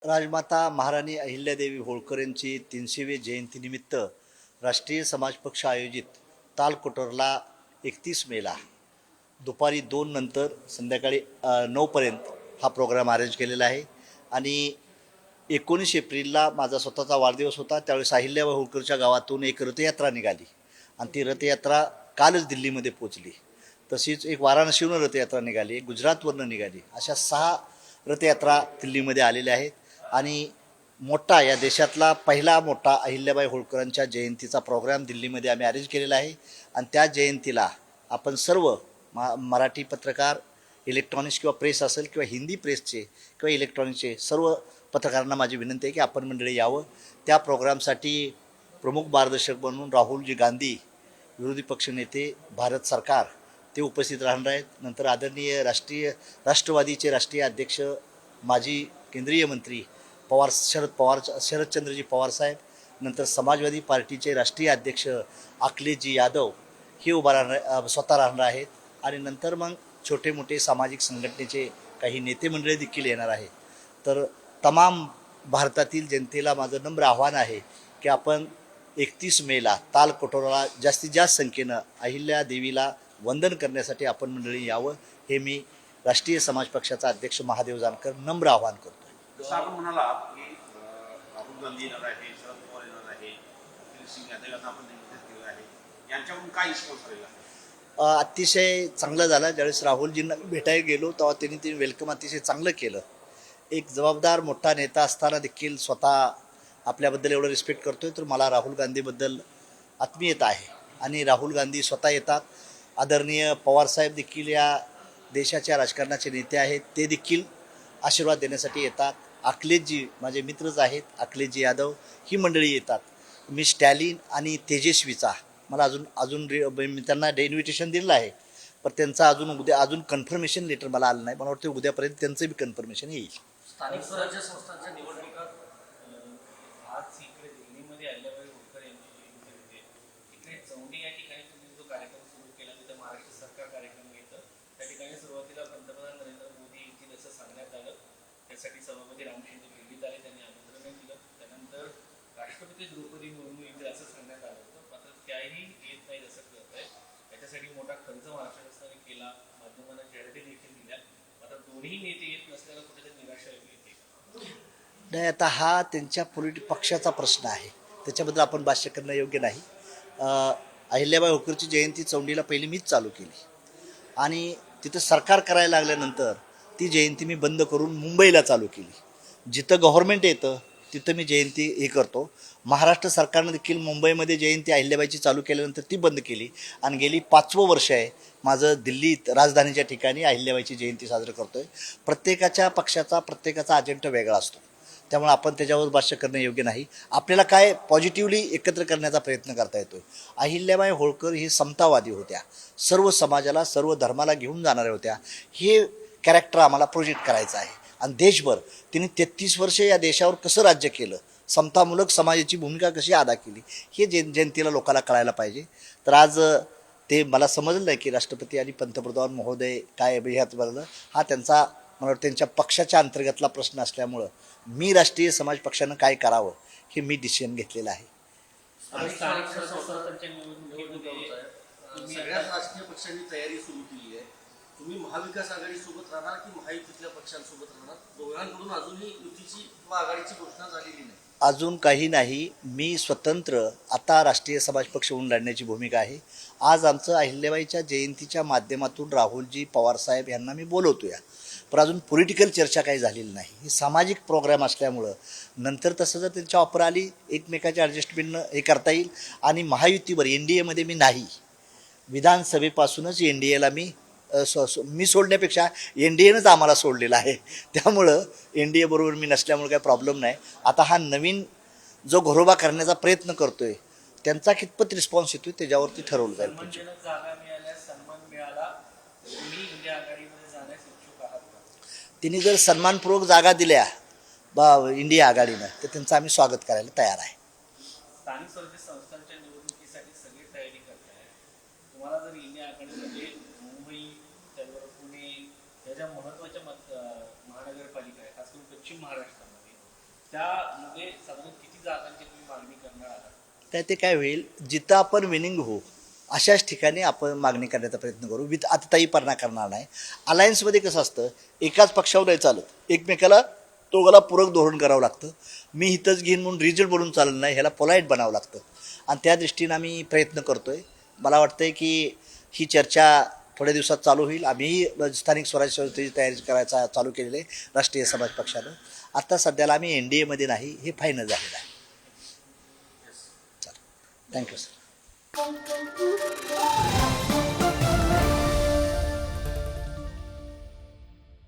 राजमाता महाराणी अहिल्यादेवी होळकर यांची 300वी जयंतीनिमित्त राष्ट्रीय समाज पक्ष आयोजित तालकोटरला 31 मेला दुपारी 2 नंतर संध्याकाळी 9 पर्यंत हा प्रोग्राम अरेंज केलेला आहे. आणि 19 एप्रिलला माझा स्वतःचा वाढदिवस होता. त्यावेळेस अहिल्याबाई होळकरच्या गावातून एक रथयात्रा निघाली आणि ती रथयात्रा कालच दिल्लीमध्ये पोचली. तशीच एक वाराणसीहून रथयात्रा निघाली, एक गुजरातवरनं निघाली. अशा 6 रथयात्रा दिल्लीमध्ये आलेल्या आहेत. आणि मोठा या देशातला पहिला मोठा अहिल्याबाई होळकरांच्या जयंतीचा प्रोग्राम दिल्लीमध्ये आम्ही अरेंज केलेला आहे. आणि त्या जयंतीला आपण सर्व मराठी पत्रकार, इलेक्ट्रॉनिक्स किंवा प्रेस असेल किंवा हिंदी प्रेसचे किंवा इलेक्ट्रॉनिक्सचे सर्व पत्रकारांना माझी विनंती आहे की आपण मंडळी यावं. त्या प्रोग्रामसाठी प्रमुख मार्गदर्शक म्हणून राहुलजी गांधी, विरोधी पक्षनेते, भारत सरकार ते उपस्थित राहणार आहेत. नंतर आदरणीय राष्ट्रवादीचे राष्ट्रीय अध्यक्ष, माजी केंद्रीय मंत्री शरदचंद्रजी पवार साहेब, नंतर समाजवादी पार्टीचे राष्ट्रीय अध्यक्ष अखिलेशजी यादव हे स्वतः राहणार आहेत. आणि नंतर मग छोटे मोठे सामाजिक संघटनेचे काही नेते मंडळी देखील येणार आहेत. तर तमाम भारतातील जनतेला माझं नम्र आव्हान आहे की आपण 31 मेला तालकोटरला जास्तीत जास्त संख्येनं अहिल्या देवीला वंदन करण्यासाठी आपण मंडळी यावं, हे मी राष्ट्रीय समाज पक्षाचा अध्यक्ष महादेव जानकर नम्र आवाहन करतो. जसं आपण म्हणाला की राहुल गांधी येणार आहे, शरद पवार येणार आहे, अखिलेश यादव यांना आपण निमंत्रित केलं आहे, यांच्याकडून काय रिस्पॉन्स राहिला आहे? अतिशय चांगलं झालं. ज्यावेळेस राहुलजींना भेटायला गेलो तेव्हा त्यांनी वेलकम अतिशय चांगलं केलं. एक जबाबदार मोठा नेता असताना देखील स्वतः आपल्याबद्दल एवढं रिस्पेक्ट करतो आहे, तर मला राहुल गांधीबद्दल आत्मीयता आहे. आणि राहुल गांधी स्वतः येतात. आदरणीय पवारसाहेब देखील या देशाच्या राजकारणाचे नेते आहेत, ते देखील आशीर्वाद देण्यासाठी येतात. अखिलेशजी माझे मित्रच आहेत, अखिलेशजी यादव ही मंडळी येतात. मी स्टॅलिन आणि तेजस्वीचा मला अजून मी त्यांना इन्व्हिटेशन दिलेलं आहे, पण त्यांचा अजून कन्फर्मेशन लेटर मला आलं नाही. मला वाटतं उद्यापर्यंत त्यांचं बी कन्फर्मेशन येईल. स्थानिक स्वराज्य संस्थांच्या निवडणुका आज इकडे दिल्लीमध्ये अहिल्याबाई होळकर यांची जयंती होते. इकडे चौंडी या ठिकाणी तुम्ही जो कार्यक्रम सुरू केला तिथं महाराष्ट्र सरकार कार्यक्रम घेतं. त्या ठिकाणी सुरुवातीला पंतप्रधान नरेंद्र मोदी येतील असं सांगण्यात आलं. त्यासाठी सभापती रामशिंदे दिल्लीत आले, त्यांनी आमंत्रण दिलं. त्यानंतर राष्ट्रपती द्रौपदी मुर्मू येतील असं सांगण्यात आलं होतं, मात्र त्याही येत नाही असं कळत आहे. याच्यासाठी मोठा खर्च महाराष्ट्र शासनाने केला, माध्यमांना जाहिराती देखील दिल्या. मात्र दोन्ही नेते येत नसल्यानं कुठेतरी निराशा येते. नाही, आता हा त्यांच्या पक्षाचा प्रश्न आहे, त्याच्याबद्दल आपण भाष्य करणं योग्य नाही. अहिल्याबाई होळकरची जयंती चौंडीला पहिली मीच चालू केली आणि तिथं सरकार करायला लागल्यानंतर ती जयंती मी बंद करून मुंबईला चालू केली. जिथं गव्हर्नमेंट येतं तिथं मी जयंती हे करतो. महाराष्ट्र सरकारनं देखील मुंबईमध्ये जयंती अहिल्याबाईची चालू केल्यानंतर ती बंद केली आणि गेली 5वं वर्ष आहे माझं दिल्लीत राजधानीच्या ठिकाणी अहिल्याबाईची जयंती साजरी करतो आहे. प्रत्येकाच्या पक्षाचा प्रत्येकाचा अजेंडा वेगळा असतो, त्यामुळे आपण त्याच्यावर भाष्य करणं योग्य नाही. आपल्याला काय पॉझिटिव्हली एकत्र करण्याचा प्रयत्न करता येतो. अहिल्याबाई होळकर ही समतावादी होत्या, सर्व समाजाला सर्व धर्माला घेऊन जाणाऱ्या होत्या. हे कॅरेक्टर आम्हाला प्रोजेक्ट करायचं आहे. आणि देशभर तिने 33 वर्षे या देशावर कसं राज्य केलं, समतामूलक समाजाची भूमिका कशी अदा केली, हे जनतेला लोकांना कळायला पाहिजे. तर आज ते मला समजलं नाही की राष्ट्रपती आणि पंतप्रधान महोदय काय ह्यात बदल हा त्यांचा मला वाटतं त्यांच्या पक्षाच्या अंतर्गतला प्रश्न असल्यामुळं मी राष्ट्रीय समाज पक्षानं काय करावं हे मी डिसिजन घेतलेलं आहे. स्थानिक स्वराज्य संस्थांच्या निवडणुकीमध्ये सगळ्याच राजकीय पक्षांनी तयारी सुरू केली आहे. तुम्ही महाविकास आघाडीसोबत राहणार की महायुतीतल्या पक्षांसोबत राहणार? दोघांकडून अजूनही युतीची किंवा आघाडीची घोषणा झालेली नाही. अजून काही नाही. मी स्वतंत्र आता राष्ट्रीय समाज पक्ष होऊन लढण्याची भूमिका आहे. आज आमचं अहिल्याबाईच्या जयंतीच्या माध्यमातून राहुलजी पवारसाहेब यांना मी बोलवतो या, पण अजून पॉलिटिकल चर्चा काही झालेली नाही. ही सामाजिक प्रोग्राम असल्यामुळं नंतर तसं जर त्यांच्या ऑफर आली एकमेकाच्या ॲडजस्टमेंटनं हे करता येईल. आणि महायुतीवर NDAमध्ये मी नाही, विधानसभेपासूनच NDAला मी सोडण्यापेक्षा NDAनंच आम्हाला सोडलेलं आहे. त्यामुळं NDA बरोबर मी नसल्यामुळे काही प्रॉब्लेम नाही. आता हा नवीन जो घरोबा करण्याचा प्रयत्न करतो आहे त्यांचा कितपत रिस्पॉन्स येतो त्याच्यावरती ठरवलं जाईल. सन्मानजनक जागा मिळाल्या, सन्मान मिळाला, तुम्ही इंडिया आघाडीमध्ये जाण्यास इच्छुक आहात का? तिने जर सन्मानपूर्वक जागा दिल्या इंडिया आघाडीनं तर त्यांचं आम्ही स्वागत करायला तयार आहे. स्थानिक स्वराज्य संस्थांच्या निवडणुकीसाठी सगळी तयारी करताय. तुम्हाला जर इंडिया आघाडीमध्ये मुंबई, त्याचबरोबर पुणे या ज्या महत्त्वाच्या महानगरपालिका आहेत, खास करून पश्चिम महाराष्ट्रामध्ये साधारण किती जागांची तुम्ही मागणी करणार आहात? तर ते काय होईल, जिथं आपण विनिंग होऊ अशाच ठिकाणी आपण मागणी करण्याचा प्रयत्न करू. विथ आतताईपणा करणार नाही. अलायन्समध्ये कसं असतं, एकाच पक्षावर नाही चालत, एकमेकाला दोघाला पूरक धोरण करावं लागतं. मी हितच घेईन म्हणून रिजल्ट बनवून चाललं नाही, ह्याला पोलाईट बनावं लागतं. आणि त्या दृष्टीनं आम्ही प्रयत्न करतो आहे. मला वाटतं आहे की ही चर्चा थोड्या दिवसात चालू होईल. आम्हीही स्थानिक स्वराज्य संस्थेची तयारी करायचा चालू केलेली आहे राष्ट्रीय समाज पक्षानं. आता सध्याला आम्ही NDAमध्ये नाही, हे फायनल झालेलं आहे. Thank you sir.